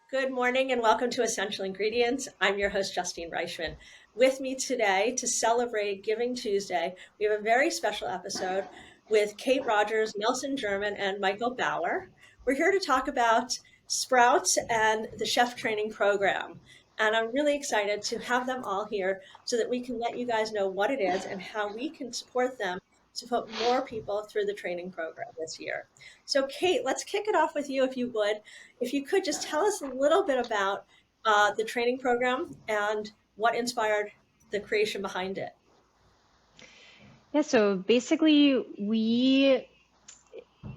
Good morning and welcome to Essential Ingredients. I'm your host, Justine Reichman. With me today to celebrate Giving Tuesday, we have a very special episode with Kate Rogers, Nelson German, and Michael Bauer. We're here to talk about Sprouts and the chef training program. And I'm really excited to have them all here so that we can let you guys know what it is and how we can support them to put more people through the training program this year. So, Kate, let's kick it off with you if you would. If you could just tell us a little bit about the training program and what inspired the creation behind it. Yeah, so basically, we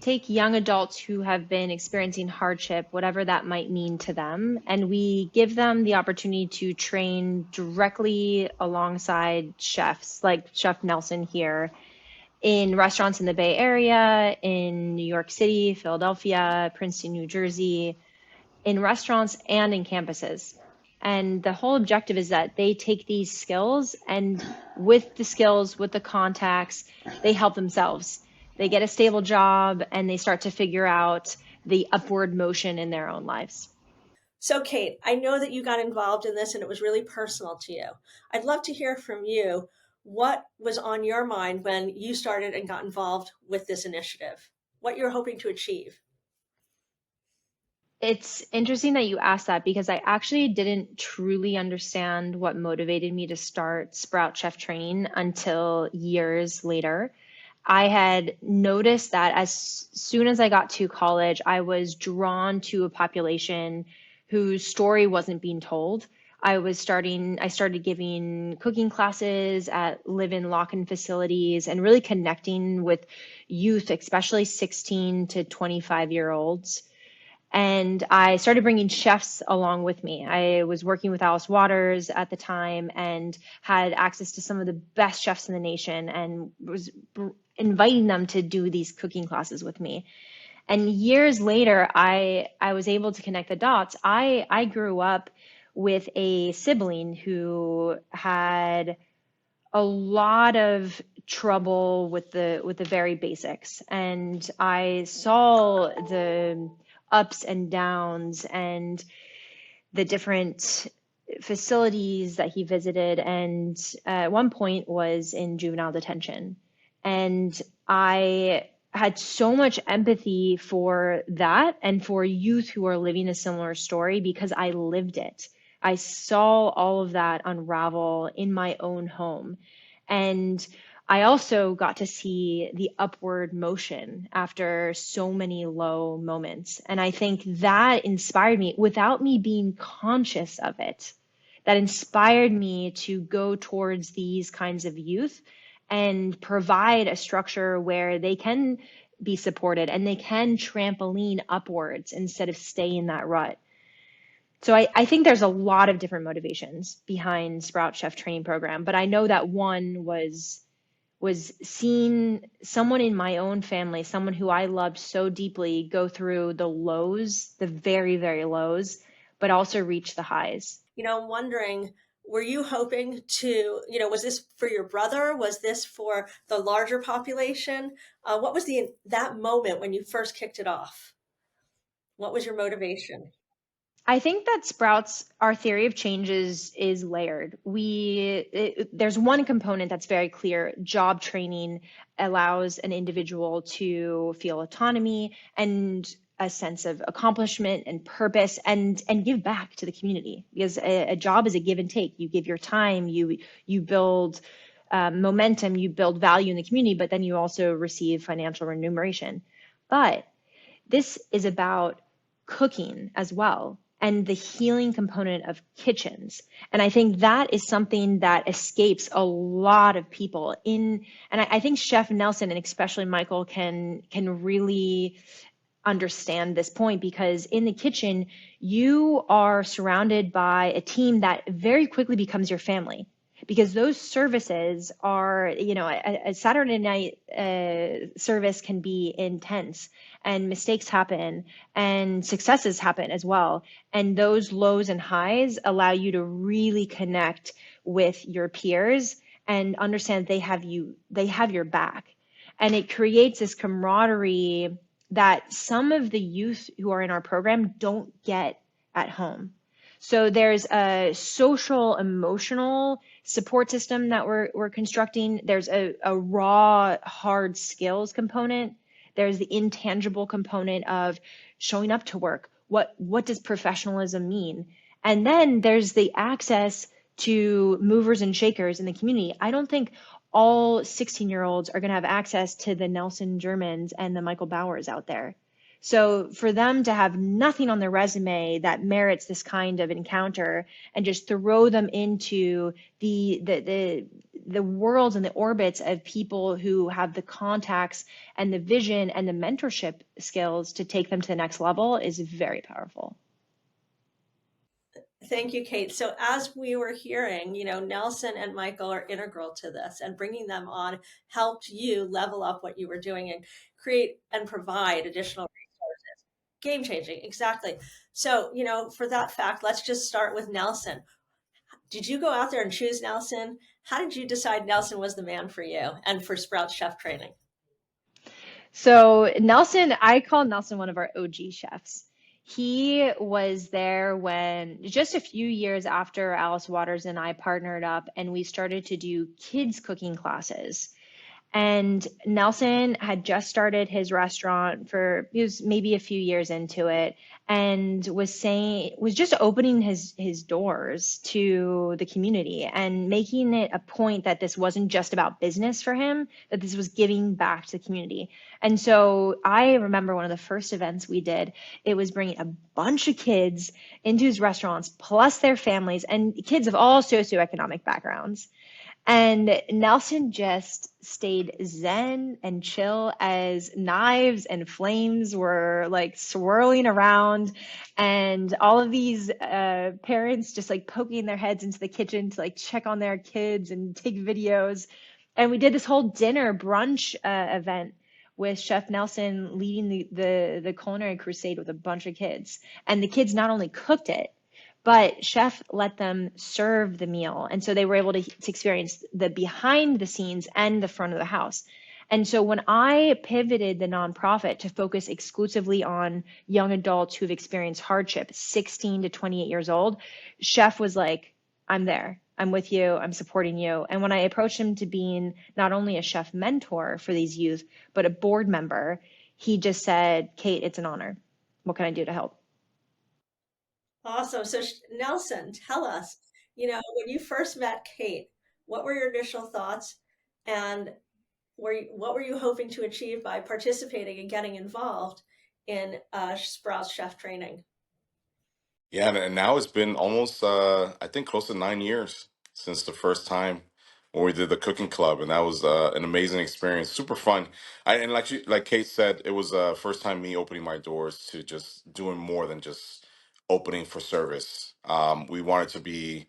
take young adults who have been experiencing hardship, whatever that might mean to them, and we give them the opportunity to train directly alongside chefs like Chef Nelson here in restaurants in the Bay Area, in New York City, Philadelphia, Princeton, New Jersey, in restaurants and in campuses. And the whole objective is that they take these skills and with the skills, with the contacts, they help themselves. They get a stable job and they start to figure out the upward motion in their own lives. So, Kate, I know that you got involved in this and it was really personal to you. I'd love to hear from you. What was on your mind when you started and got involved with this initiative? What you're hoping to achieve? It's interesting that you asked that because I actually didn't truly understand what motivated me to start Sprout Chef Training until years later. I had noticed that as soon as I got to college, I was drawn to a population whose story wasn't being told. I started giving cooking classes at live-in lock-in facilities and really connecting with youth, especially 16 to 25-year olds. And I started bringing chefs along with me. I was working with Alice Waters at the time and had access to some of the best chefs in the nation and was inviting them to do these cooking classes with me. And years later, I was able to connect the dots. I grew up with a sibling who had a lot of trouble with the very basics, and I saw the ups and downs and the different facilities that he visited, and at one point was in juvenile detention. And I had so much empathy for that and for youth who are living a similar story because I lived it. I saw all of that unravel in my own home. And I also got to see the upward motion after so many low moments. And I think that inspired me without me being conscious of it. That inspired me to go towards these kinds of youth and provide a structure where they can be supported and they can trampoline upwards instead of stay in that rut. So I think there's a lot of different motivations behind Sprout Chef Training Program, but I know that one was seeing someone in my own family, someone who I loved so deeply, go through the lows, the very, very lows, but also reach the highs. I'm wondering, were you hoping to, was this for your brother? Was this for the larger population? What was that moment when you first kicked it off? What was your motivation? I think that Sprouts, our theory of change is layered. There's one component that's very clear. Job training allows an individual to feel autonomy and a sense of accomplishment and purpose and give back to the community because a job is a give and take. You give your time, you build momentum, you build value in the community, but then you also receive financial remuneration. But this is about cooking as well and the healing component of kitchens. And I think that is something that escapes a lot of people and I think Chef Nelson and especially Michael can really understand this point because in the kitchen, you are surrounded by a team that very quickly becomes your family because those services are, a Saturday night service can be intense and mistakes happen and successes happen as well. And those lows and highs allow you to really connect with your peers and understand they have your back. And it creates this camaraderie that some of the youth who are in our program don't get at home. So there's a social emotional support system that we're constructing. There's a raw hard skills component. There's the intangible component of showing up to work. What does professionalism mean? And then there's the access to movers and shakers in the community. I don't think all 16-year-olds are going to have access to the Nelson Germans and the Michael Bauers out there. So for them to have nothing on their resume that merits this kind of encounter and just throw them into the worlds and the orbits of people who have the contacts and the vision and the mentorship skills to take them to the next level is very powerful. Thank you, Kate. So as we were hearing, Nelson and Michael are integral to this, and bringing them on helped you level up what you were doing and create and provide additional resources. Game changing, exactly. So, for that fact, let's just start with Nelson. Did you go out there and choose Nelson? How did you decide Nelson was the man for you and for Sprout Chef Training? So Nelson, I call Nelson one of our OG chefs. He was there when just a few years after Alice Waters and I partnered up and we started to do kids cooking classes. And Nelson had just started his restaurant he was maybe a few years into it and was just opening his doors to the community and making it a point that this wasn't just about business for him, that this was giving back to the community. And so I remember one of the first events we did, it was bringing a bunch of kids into his restaurants, plus their families and kids of all socioeconomic backgrounds. And Nelson just stayed zen and chill as knives and flames were like swirling around, and all of these parents just like poking their heads into the kitchen to like check on their kids and take videos. And we did this whole dinner brunch event with Chef Nelson leading the culinary crusade with a bunch of kids. And the kids not only cooked it, but chef let them serve the meal, and so they were able to experience the behind the scenes and the front of the house. And so when I pivoted the nonprofit to focus exclusively on young adults who've experienced hardship, 16 to 28 years old, chef was like, I'm there, I'm with you, I'm supporting you. And when I approached him to being not only a chef mentor for these youth but a board member, he just said, Kate, it's an honor, what can I do to help? Awesome. So, Nelson, tell us, when you first met Kate, what were your initial thoughts, and what were you hoping to achieve by participating and getting involved in Sprouts Chef Training? Yeah, and now it's been almost I think close to 9 years since the first time when we did the cooking club, and that was an amazing experience, super fun. And like Kate said, it was first time me opening my doors to just doing more than just opening for service. We wanted to be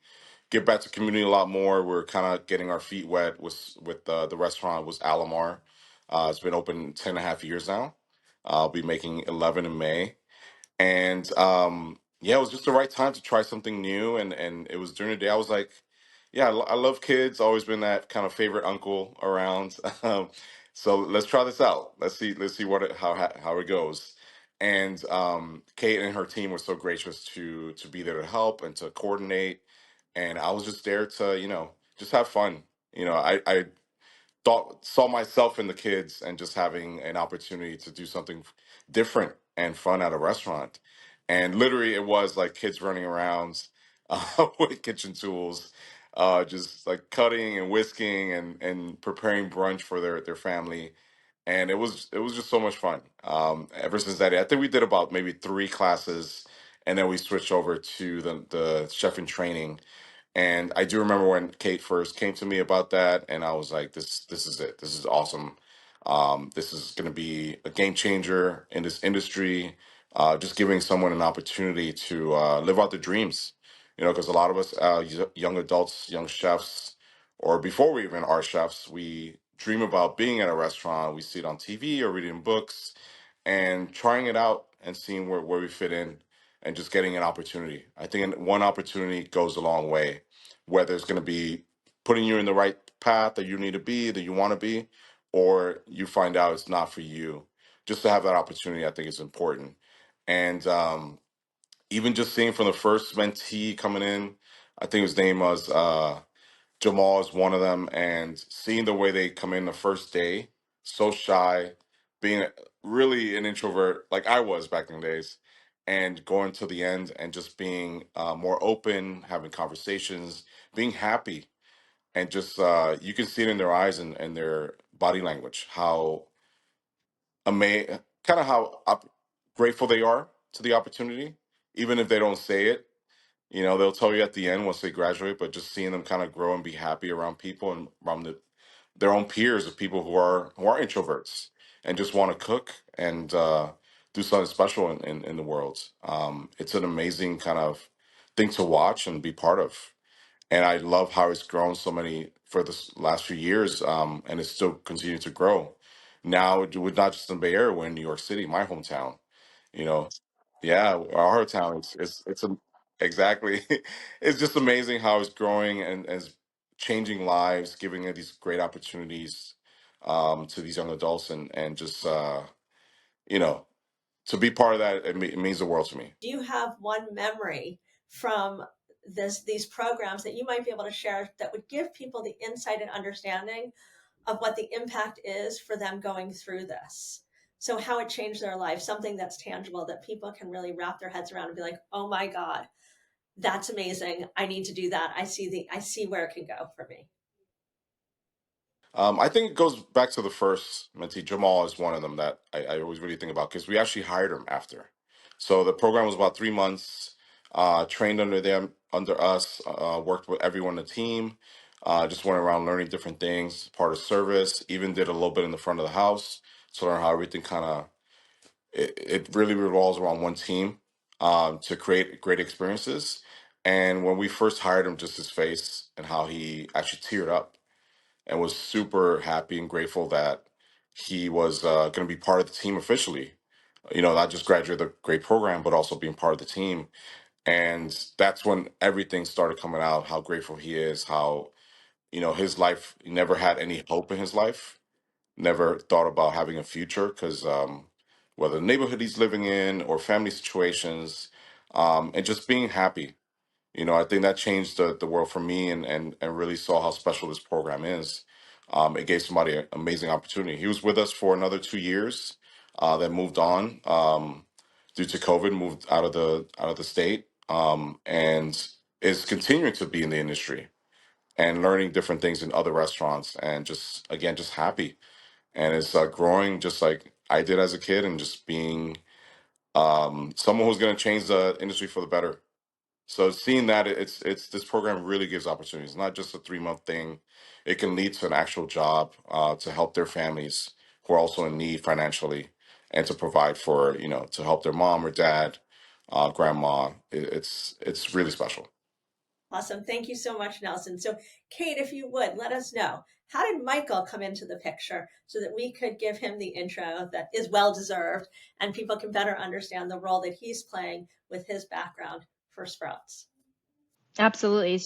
give back to community a lot more. We're kind of getting our feet wet with the restaurant was Alamar. It's been open 10.5 years now. I'll be making 11 in May, and yeah, it was just the right time to try something new, and it was during the day. I was like, yeah, I love kids, always been that kind of favorite uncle around. So let's try this out, let's see how it goes. And Kate and her team were so gracious to be there to help and to coordinate, and I was just there to just have fun. I thought saw myself in the kids and just having an opportunity to do something different and fun at a restaurant. And literally, it was like kids running around with kitchen tools, just like cutting and whisking and preparing brunch for their family. And it was just so much fun. Ever since that day, I think we did about maybe 3 classes, and then we switched over to the chef in training. And I do remember when Kate first came to me about that, and I was like, "This is it. This is awesome. This is going to be a game changer in this industry. Just giving someone an opportunity to live out their dreams. Because a lot of us, young adults, young chefs, or before we even are chefs, we dream about being at a restaurant. We see it on TV or reading books, and trying it out and seeing where we fit in and just getting an opportunity. I think one opportunity goes a long way, whether it's going to be putting you in the right path that you need to be, that you want to be, or you find out it's not for you. Just to have that opportunity, I think is important. And even just seeing from the first mentee coming in, I think his name was Jamal is one of them, and seeing the way they come in the first day, so shy, being really an introvert like I was back in the days, and going to the end and just being more open, having conversations, being happy, and just you can see it in their eyes and their body language how kind of how grateful they are to the opportunity, even if they don't say it. You know, they'll tell you at the end once they graduate, but just seeing them kind of grow and be happy around people and around their own peers of people who are introverts and just want to cook and do something special in the world. It's an amazing kind of thing to watch and be part of. And I love how it's grown so many for the last few years, and it's still continuing to grow. Now, with not just in the Bay Area, we're in New York City, my hometown. You know, yeah, our town exactly. It's just amazing how it's growing and is changing lives, giving it these great opportunities to these young adults, and just you know to be part of that, it means the world to me. Do you have one memory from these programs that you might be able to share that would give people the insight and understanding of what the impact is for them going through this? So how it changed their life, something that's tangible that people can really wrap their heads around and be like, oh my God, that's amazing. I need to do that. I see where it can go for me. I think it goes back to the first mentee. Jamal is one of them that I always really think about because we actually hired him after. So the program was about 3 months. Trained under them, under us. Worked with everyone in the team. Just went around learning different things. Part of service. Even did a little bit in the front of the house to learn how everything kind of it really revolves around one team to create great experiences. And when we first hired him, just his face and how he actually teared up and was super happy and grateful that he was going to be part of the team officially. You know, not just graduate the great program, but also being part of the team. And that's when everything started coming out. How grateful he is. How his life, he never had any hope in his life. Never thought about having a future because whether the neighborhood he's living in or family situations, and just being happy. I think that changed the world for me and really saw how special this program is. It gave somebody an amazing opportunity. He was with us for another 2 years, then moved on due to COVID, moved out of the state, and is continuing to be in the industry and learning different things in other restaurants and just again just happy and is growing just like I did as a kid and just being someone who's going to change the industry for the better. So seeing that it's this program really gives opportunities, not just a 3 month thing. It can lead to an actual job to help their families who are also in need financially, and to provide for to help their mom or dad, grandma. It's really special. Awesome. Thank you so much, Nelson. So, Kate, if you would, let us know, how did Michael come into the picture so that we could give him the intro that is well deserved and people can better understand the role that he's playing with his background for Sprouts? Absolutely.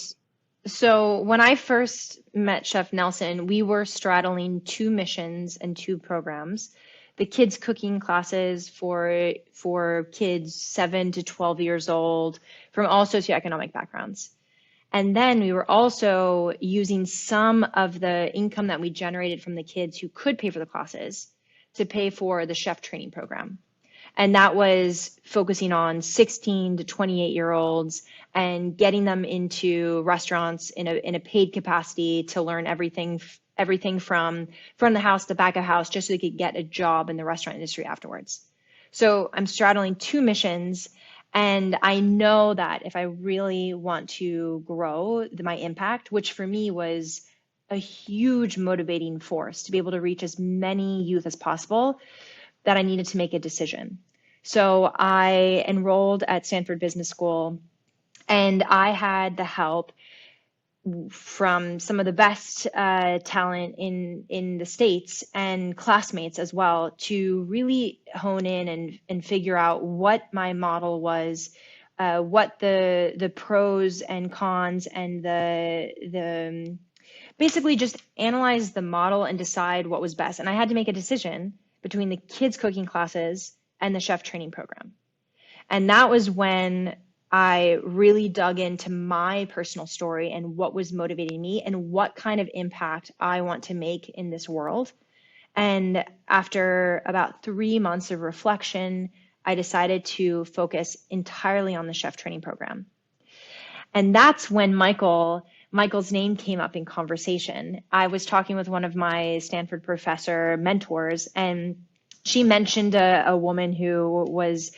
So when I first met Chef Nelson, we were straddling two missions and two programs. The kids cooking classes for kids 7 to 12 years old from all socioeconomic backgrounds. And then we were also using some of the income that we generated from the kids who could pay for the classes to pay for the chef training program. And that was focusing on 16 to 28-year-olds and getting them into restaurants in a paid capacity to learn everything from front of the house to back of house, just so they could get a job in the restaurant industry afterwards. So I'm straddling two missions, and I know that if I really want to grow my impact, which for me was a huge motivating force to be able to reach as many youth as possible, that I needed to make a decision. So I enrolled at Stanford Business School, and I had the help from some of the best talent in the States and classmates as well to really hone in and figure out what my model was, what the pros and cons and the basically just analyze the model and decide what was best. And I had to make a decision between the kids cooking classes and the chef training program. And that was when I really dug into my personal story and what was motivating me and what kind of impact I want to make in this world. And after about 3 months of reflection, I decided to focus entirely on the chef training program. And that's when Michael's name came up in conversation. I was talking with one of my Stanford professor mentors, and she mentioned a woman who was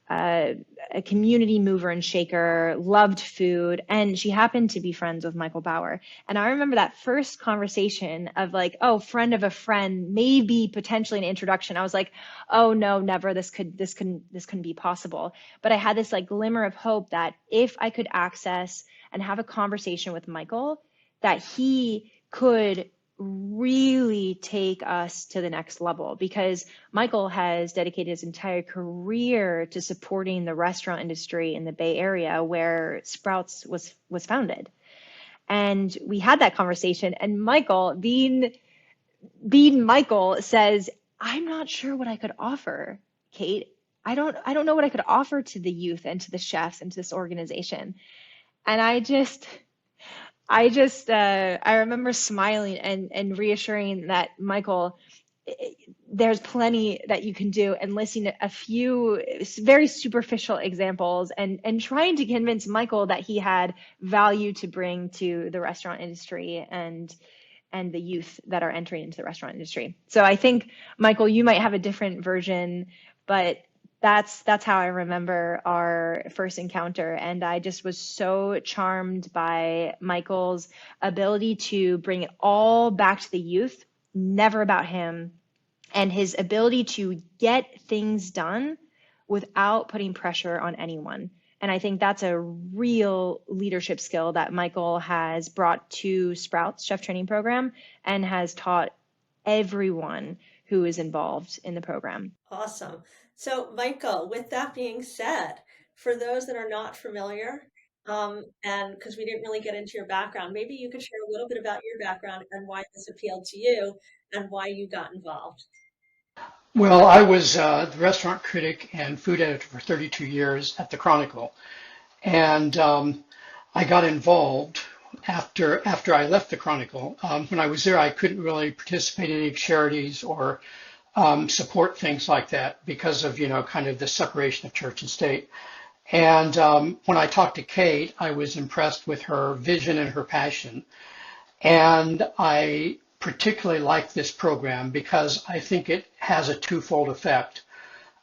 uh, a community mover and shaker, loved food, and she happened to be friends with Michael Bauer. And I remember that first conversation of like, oh, friend of a friend, maybe potentially an introduction. I was like, oh no, never. This couldn't be possible. But I had this like glimmer of hope that if I could access and have a conversation with Michael, that he could really take us to the next level, because Michael has dedicated his entire career to supporting the restaurant industry in the Bay Area where Sprouts was founded. And we had that conversation, and Michael, being Michael, says, "I'm not sure what I could offer, Kate. I don't know what I could offer to the youth and to the chefs and to this organization." And I remember smiling and reassuring that Michael, there's plenty that you can do, and listing a few very superficial examples and trying to convince Michael that he had value to bring to the restaurant industry and the youth that are entering into the restaurant industry. So I think, Michael, you might have a different version, but that's how I remember our first encounter. And I just was so charmed by Michael's ability to bring it all back to the youth, never about him, and his ability to get things done without putting pressure on anyone. And I think that's a real leadership skill that Michael has brought to Sprouts Chef Training Program and has taught everyone who is involved in the program. Awesome. So, Michael, with that being said, for those that are not familiar, and because we didn't really get into your background, maybe you could share a little bit about your background and why this appealed to you and why you got involved. Well, I was the restaurant critic and food editor for 32 years at the Chronicle, and I got involved after I left the Chronicle. When I was there, I couldn't really participate in any charities or support things like that because of kind of the separation of church and state. And when I talked to Kate, I was impressed with her vision and her passion. And I particularly like this program because I think it has a twofold effect.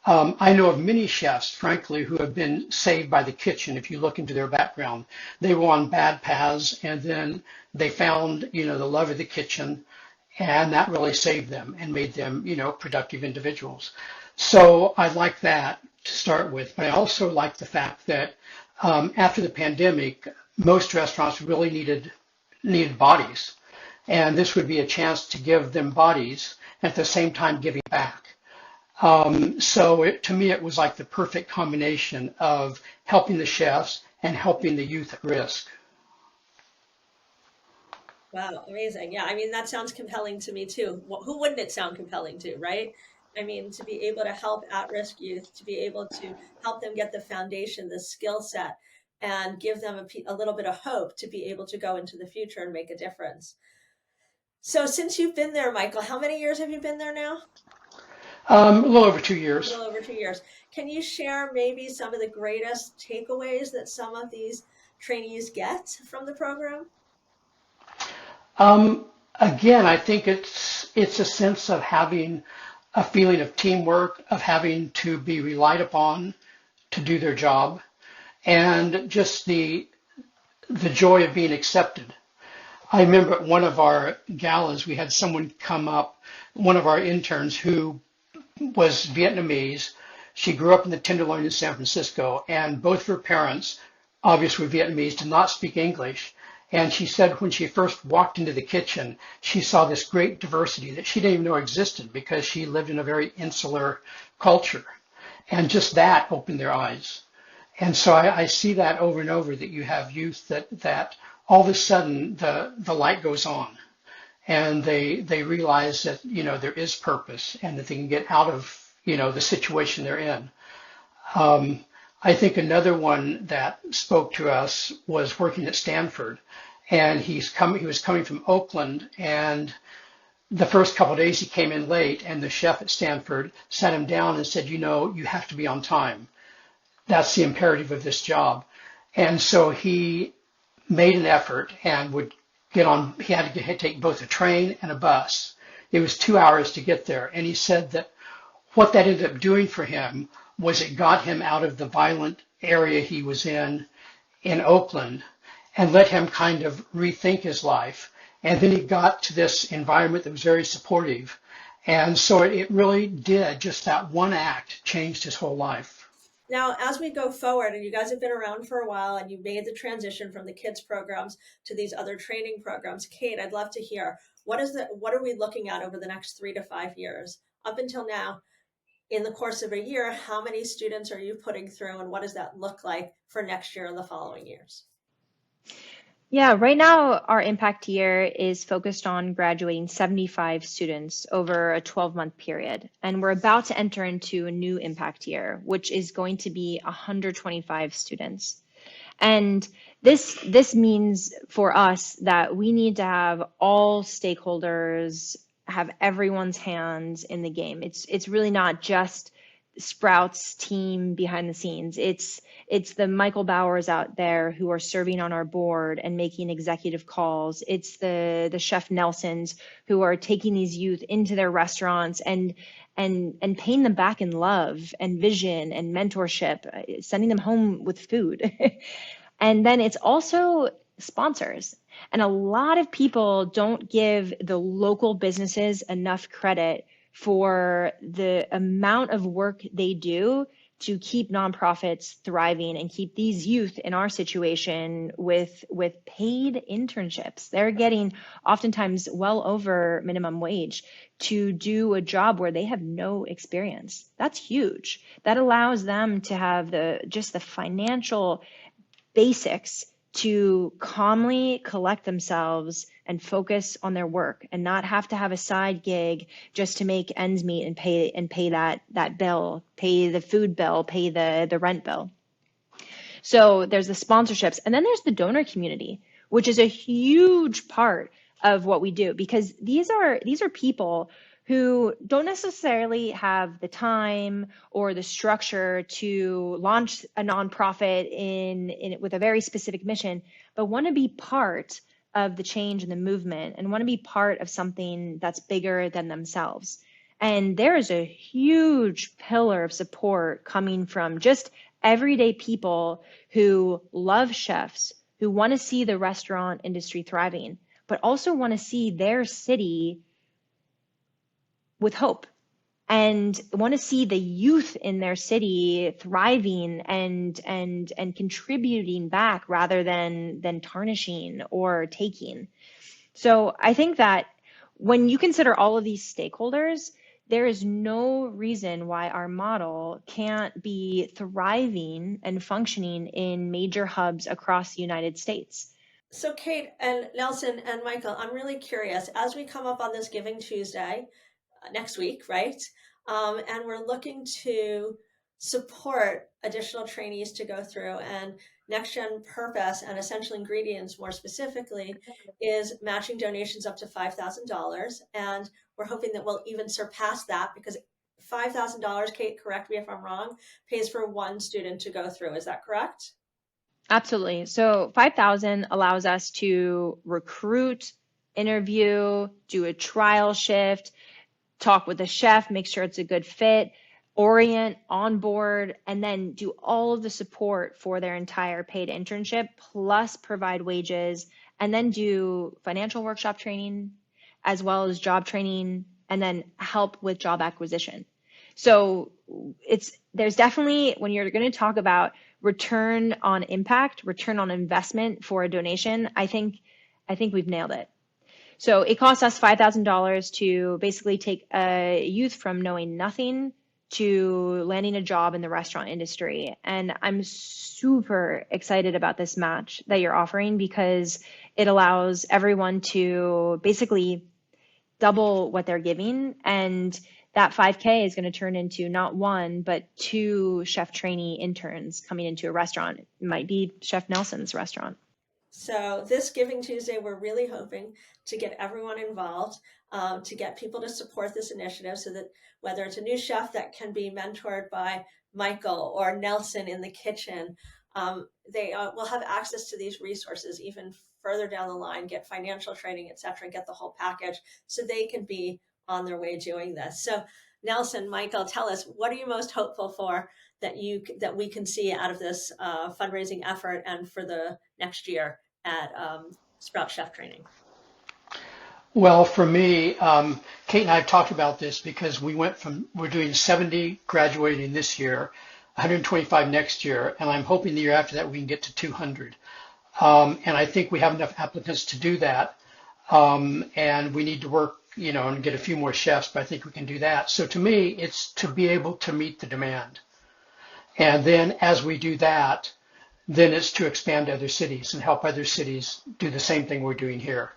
I know of many chefs, frankly, who have been saved by the kitchen. If you look into their background, they were on bad paths, and then they found, the love of the kitchen, and that really saved them and made them, productive individuals. So I like that to start with, but I also like the fact that after the pandemic, most restaurants really needed bodies, and this would be a chance to give them bodies and at the same time giving back. To me, it was like the perfect combination of helping the chefs and helping the youth at risk. Wow, amazing. Yeah, I mean, that sounds compelling to me too. Who wouldn't it sound compelling to, right? I mean, to be able to help at-risk youth, to be able to help them get the foundation, the skill set, and give them a little bit of hope to be able to go into the future and make a difference. So, since you've been there, Michael, how many years have you been there now? A little over two A years. little over 2 years. Can you share maybe some of the greatest takeaways that some of these trainees get from the program? Again, I think it's a sense of having a feeling of teamwork, of having to be relied upon to do their job, and just the joy of being accepted. I remember at one of our galas, we had someone come up, one of our interns who was Vietnamese. She grew up in the Tenderloin in San Francisco, and both of her parents, obviously were Vietnamese, did not speak English. And she said when she first walked into the kitchen, she saw this great diversity that she didn't even know existed because she lived in a very insular culture. And just that opened their eyes. And so I see that over and over, that you have youth that all of a sudden the light goes on, and they realize that there is purpose and that they can get out of the situation they're in. I think another one that spoke to us was working at Stanford, and he was coming from Oakland, and the first couple of days he came in late, and the chef at Stanford sat him down and said, you know, you have to be on time. That's the imperative of this job. And so he made an effort and would get on, he had to take both a train and a bus. It was 2 hours to get there. And he said that what that ended up doing for him was it got him out of the violent area he was in Oakland, and let him kind of rethink his life. And then he got to this environment that was very supportive. And so it really did, just that one act changed his whole life. Now, as we go forward, and you guys have been around for a while and you made the transition from the kids programs to these other training programs, Kate, I'd love to hear what are we looking at over the next 3 to 5 years? Up until now, in the course of a year, how many students are you putting through, and what does that look like for next year and the following years? Yeah, right now our impact year is focused on graduating 75 students over a 12-month period. And we're about to enter into a new impact year, which is going to be 125 students. And this means for us that we need to have all stakeholders, have everyone's hands in the game. It's really not just Sprout's team behind the scenes. It's the Michael Bauers out there who are serving on our board and making executive calls. It's the chef Nelsons who are taking these youth into their restaurants and paying them back in love and vision and mentorship, sending them home with food. And then it's also sponsors. And a lot of people don't give the local businesses enough credit for the amount of work they do to keep nonprofits thriving and keep these youth in our situation with paid internships. They're getting oftentimes well over minimum wage to do a job where they have no experience. That's huge. That allows them to have just the financial basics to calmly collect themselves and focus on their work and not have to have a side gig just to make ends meet and pay that bill, pay the food bill, pay the rent bill. So there's the sponsorships, and then there's the donor community, which is a huge part of what we do, because these are people who don't necessarily have the time or the structure to launch a nonprofit with a very specific mission, but want to be part of the change and the movement and want to be part of something that's bigger than themselves. And there is a huge pillar of support coming from just everyday people who love chefs, who want to see the restaurant industry thriving, but also want to see their city with hope and want to see the youth in their city thriving and contributing back rather than tarnishing or taking. So I think that when you consider all of these stakeholders, there is no reason why our model can't be thriving and functioning in major hubs across the United States. So, Kate and Nelson and Michael, I'm really curious as we come up on this Giving Tuesday next week, right? And we're looking to support additional trainees to go through. And Next Gen Purpose and Essential Ingredients, more specifically, is matching donations up to $5,000. And we're hoping that we'll even surpass that, because $5,000, Kate, correct me if I'm wrong, pays for one student to go through. Is that correct? Absolutely. So 5,000 allows us to recruit, interview, do a trial shift, talk with the chef, make sure it's a good fit, orient, onboard, and then do all of the support for their entire paid internship, plus provide wages, and then do financial workshop training, as well as job training, and then help with job acquisition. So there's definitely, when you're going to talk about return on impact, return on investment for a donation, I think we've nailed it. So it costs us $5,000 to basically take a youth from knowing nothing to landing a job in the restaurant industry. And I'm super excited about this match that you're offering, because it allows everyone to basically double what they're giving. And that 5K is going to turn into not one, but two chef trainee interns coming into a restaurant. It might be Chef Nelson's restaurant. So this Giving Tuesday, we're really hoping to get everyone involved, to get people to support this initiative so that whether it's a new chef that can be mentored by Michael or Nelson in the kitchen, they will have access to these resources even further down the line, get financial training, et cetera, get the whole package so they can be on their way doing this. So Nelson, Michael, tell us, what are you most hopeful for that we can see out of this fundraising effort and for the next year at Sprout Chef Training? Well, for me, Kate and I have talked about this because we're doing 70 graduating this year, 125 next year, and I'm hoping the year after that we can get to 200. And I think we have enough applicants to do that. And we need to work, and get a few more chefs, but I think we can do that. So to me, it's to be able to meet the demand. And then as we do that, then it's to expand to other cities and help other cities do the same thing we're doing here.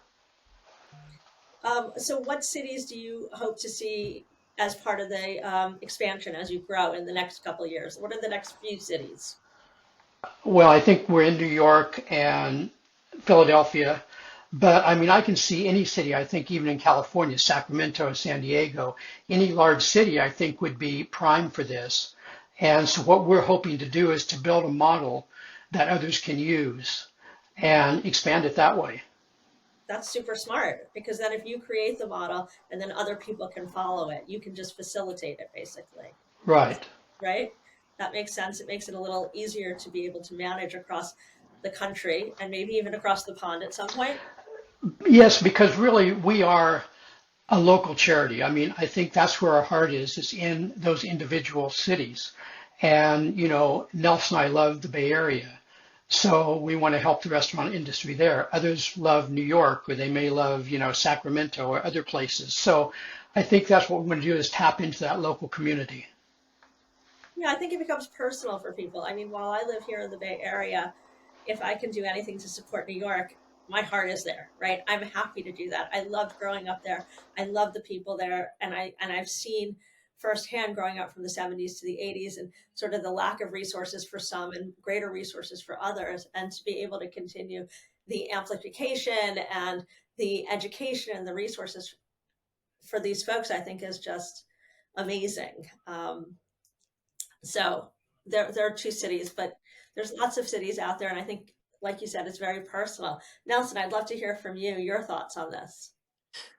So what cities do you hope to see as part of the expansion as you grow in the next couple of years? What are the next few cities? Well, I think we're in New York and Philadelphia, but I mean, I can see any city, I think even in California, Sacramento, San Diego, any large city, I think would be prime for this. And so what we're hoping to do is to build a model that others can use and expand it that way. That's super smart because then if you create the model and then other people can follow it, you can just facilitate it basically. Right. Right? That makes sense. It makes it a little easier to be able to manage across the country and maybe even across the pond at some point. Yes, because really we are a local charity. I mean, I think that's where our heart is in those individual cities. And, Nelson and I love the Bay Area. So we want to help the restaurant industry there. Others love New York, or they may love, Sacramento or other places. So I think that's what we're going to do is tap into that local community. Yeah, I think it becomes personal for people. I mean, while I live here in the Bay Area, if I can do anything to support New York, my heart is there, right? I'm happy to do that. I loved growing up there. I love the people there, and I've seen firsthand growing up from the 70s to the 80s and sort of the lack of resources for some and greater resources for others, and to be able to continue the amplification and the education and the resources for these folks, I think is just amazing. So there are two cities, but there's lots of cities out there. And I think, like you said, it's very personal. Nelson, I'd love to hear from you, your thoughts on this.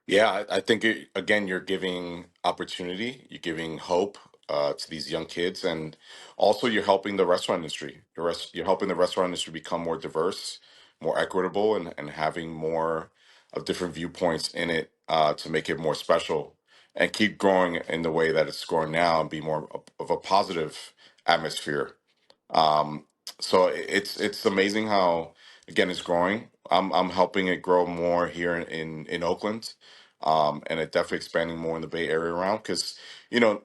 Yeah, I think again, you're giving opportunity, you're giving hope to these young kids, and also you're helping the restaurant industry. You're helping the restaurant industry become more diverse, more equitable, and having more of different viewpoints in it to make it more special and keep growing in the way that it's growing now and be more of a positive atmosphere. Um, so it's amazing how again it's growing. I'm helping it grow more here in Oakland, and it definitely expanding more in the Bay Area around because you know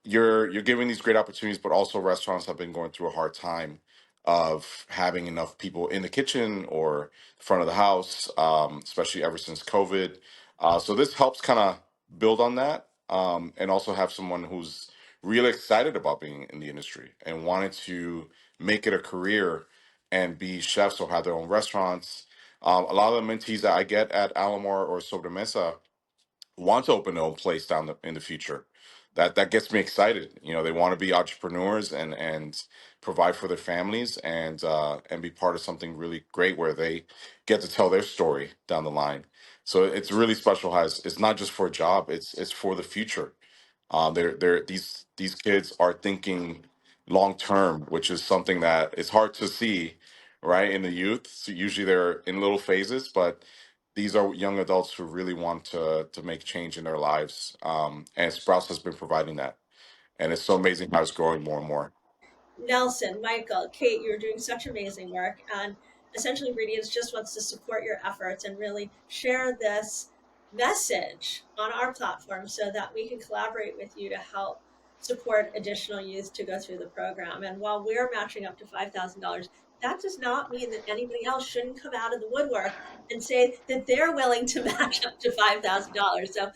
you're giving these great opportunities, but also restaurants have been going through a hard time of having enough people in the kitchen or the front of the house, especially ever since COVID. So this helps kind of build on that, and also have someone who's really excited about being in the industry and wanted to make it a career and be chefs or have their own restaurants. A lot of the mentees that I get at Alomar or Sobre Mesa want to open their own place in the future. That gets me excited. They want to be entrepreneurs and provide for their families and be part of something really great where they get to tell their story down the line. So it's really special. Has it's not just for a job. It's for the future. They're these kids are thinking long term, which is something that is hard to see, right, in the youth. So usually they're in little phases, but these are young adults who really want to make change in their lives. And Sprouts has been providing that, and it's so amazing how it's growing more and more. Nelson, Michael, Kate, you're doing such amazing work. And Essential Ingredients just wants to support your efforts and really share this message on our platform so that we can collaborate with you to help support additional youth to go through the program. And while we're matching up to $5,000, that does not mean that anybody else shouldn't come out of the woodwork and say that they're willing to match up to $5,000. So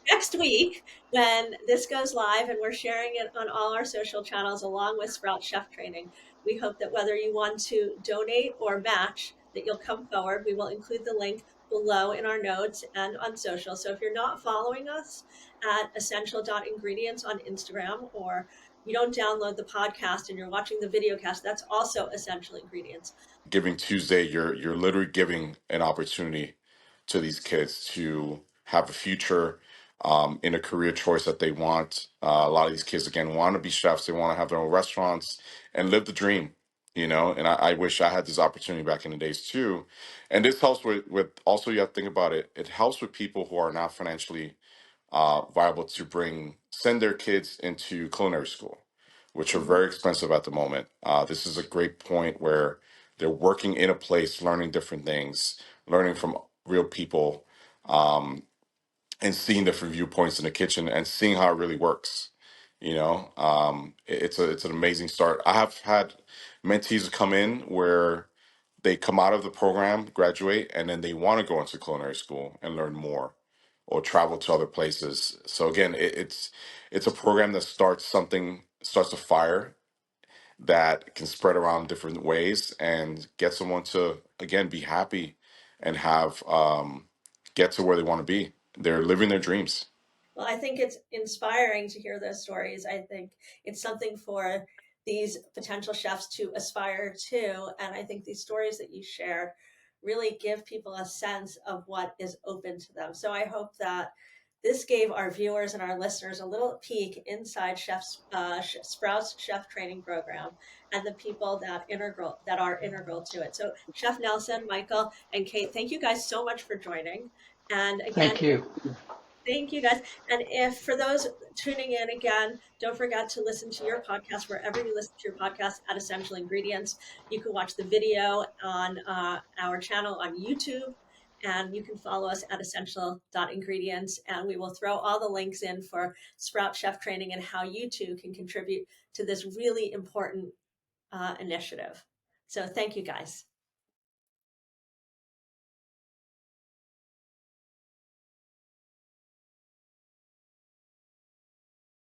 next week, when this goes live and we're sharing it on all our social channels along with Sprout Chef Training, we hope that whether you want to donate or match, that you'll come forward. We will include the link below in our notes and on social. So if you're not following us at essential.ingredients on Instagram, or you don't download the podcast and you're watching the video cast, that's also Essential Ingredients. Giving Tuesday, you're literally giving an opportunity to these kids to have a future in a career choice that they want. A lot of these kids, again, want to be chefs. They want to have their own restaurants and live the dream, you know. And I wish I had this opportunity back in the days too. And this helps with also, you have to think about it. It helps with people who are not financially viable to send their kids into culinary school, which are very expensive at the moment. This is a great point where they're working in a place, learning different things, learning from real people, and seeing different viewpoints in the kitchen and seeing how it really works. You know, it's an amazing start. I have had mentees come in where they come out of the program, graduate, and then they want to go into culinary school and learn more or travel to other places. So again, it's a program that starts a fire that can spread around different ways and get someone to again be happy and have get to where they want to be. They're living their dreams. Well, I think it's inspiring to hear those stories. I think it's something for these potential chefs to aspire to. And I think these stories that you share really give people a sense of what is open to them. So I hope that this gave our viewers and our listeners a little peek inside Sprout's chef training program and the people that are integral to it. So Chef Nelson, Michael, and Kate, thank you guys so much for joining. And again, Thank you. thank you guys. And if for those tuning in again, don't forget to listen to your podcast wherever you listen to your podcast at Essential Ingredients. You can watch the video on our channel on YouTube, and you can follow us at essential.ingredients. And we will throw all the links in for Sprout Chef Training and how you too can contribute to this really important initiative. So thank you guys.